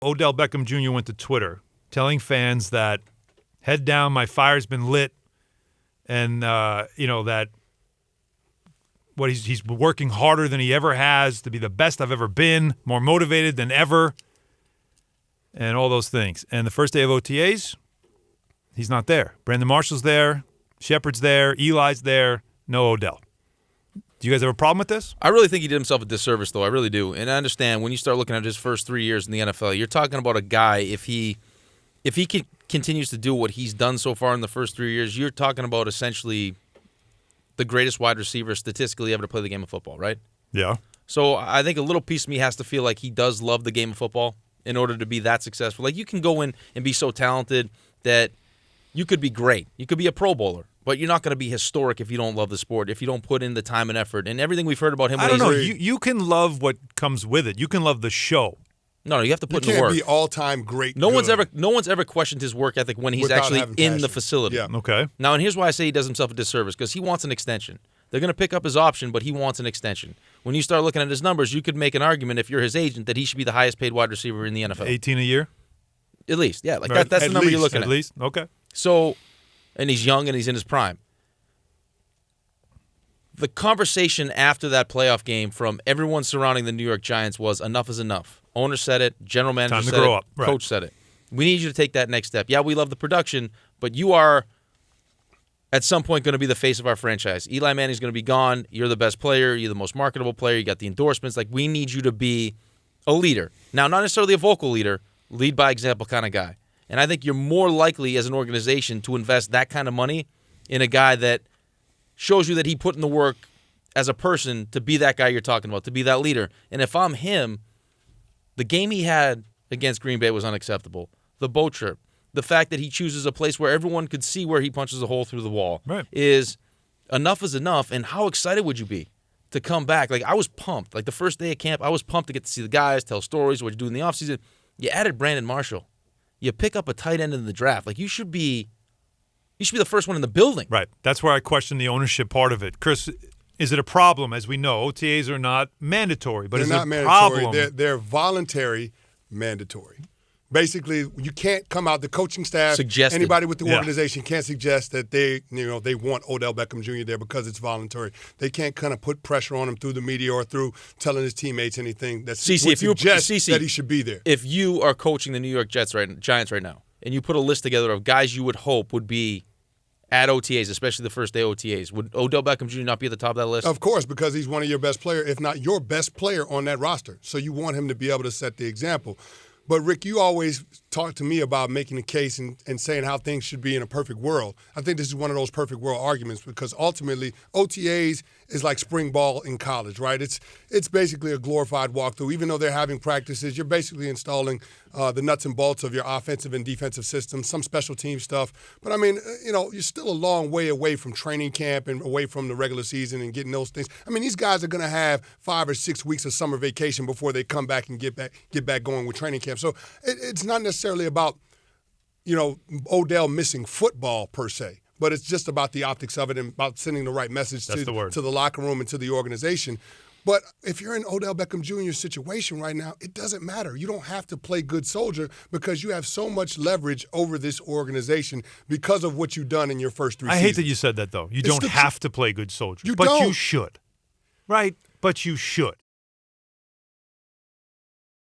Odell Beckham Jr. went to Twitter telling fans that, head down, my fire's been lit, and, that he's working harder than he ever has to be the best I've ever been, more motivated than ever, and all those things. And the first day of OTAs, he's not there. Brandon Marshall's there. Shepard's there. Eli's there. No Odell. Do you guys have a problem with this? I really think he did himself a disservice, though. I really do. And I understand when you start looking at his first 3 years in the NFL, you're talking about a guy, if he continues to do what he's done so far in the first 3 years, you're talking about essentially the greatest wide receiver statistically ever to play the game of football, right? Yeah. So I think a little piece of me has to feel like he does love the game of football in order to be that successful. Like, you can go in and be so talented that you could be great. You could be a Pro Bowler, but you're not going to be historic if you don't love the sport, if you don't put in the time and effort. And everything we've heard about him. I don't know. You can love what comes with it. You can love the show. No, you have to put in the work. You can't be all-time great. No one's ever questioned his work ethic when he's Without actually in the passion. facility. Yeah. Okay. Now, and here's why I say he does himself a disservice, because he wants an extension. They're going to pick up his option, but he wants an extension. When you start looking at his numbers, you could make an argument, if you're his agent, that he should be the highest-paid wide receiver in the NFL. 18 a year? At least, yeah. Like Right. that's the number you're looking at. At least? Okay. So, and he's young and he's in his prime. The conversation after that playoff game from everyone surrounding the New York Giants was, enough is enough. Owner said it, general manager Time to said grow it, up. Right. coach said it. We need you to take that next step. Yeah, we love the production, but you are at some point going to be the face of our franchise. Eli Manning's going to be gone. You're the best player. You're the most marketable player. You got the endorsements. Like, we need you to be a leader. Now, not necessarily a vocal leader, lead by example kind of guy. And I think you're more likely as an organization to invest that kind of money in a guy that shows you that he put in the work as a person to be that guy you're talking about, to be that leader. And if I'm him, the game he had against Green Bay was unacceptable. The boat trip, the fact that he chooses a place where everyone could see where he punches a hole through the wall, right, is enough is enough. And how excited would you be to come back? Like, I was pumped. Like, the first day of camp, I was pumped to get to see the guys, tell stories, what you do in the offseason. You added Brandon Marshall. You pick up a tight end in the draft. Like, you should be the first one in the building. Right. That's where I question the ownership part of it. Chris, is it a problem? As we know, OTAs are not mandatory, but They're is not it a mandatory. problem? They're voluntary mandatory. Basically, you can't come out, the coaching staff, Suggested. anybody with the organization can't suggest that they want Odell Beckham Jr. there because it's voluntary. They can't kind of put pressure on him through the media or through telling his teammates anything that suggests that he should be there. If you are coaching the New York Giants right now, and you put a list together of guys you would hope would be at OTAs, especially the first day OTAs, would Odell Beckham Jr. not be at the top of that list? Of course, because he's one of your best players, if not your best player on that roster. So you want him to be able to set the example. But, Rick, you always talk to me about making a case and saying how things should be in a perfect world. I think this is one of those perfect world arguments because ultimately OTAs is like spring ball in college, right? It's basically a glorified walkthrough. Even though they're having practices, you're basically installing the nuts and bolts of your offensive and defensive systems, some special team stuff. But, I mean, you're still a long way away from training camp and away from the regular season and getting those things. I mean, these guys are going to have 5 or 6 weeks of summer vacation before they come back and get back going with training camp. So it's not necessarily about, Odell missing football per se, but it's just about the optics of it and about sending the right message to the locker room and to the organization. But if you're in Odell Beckham Jr.'s situation right now, it doesn't matter. You don't have to play good soldier because you have so much leverage over this organization because of what you've done in your first 3 seasons. I hate that you said that, though. You don't have to play good soldier, but you should. Right? But you should.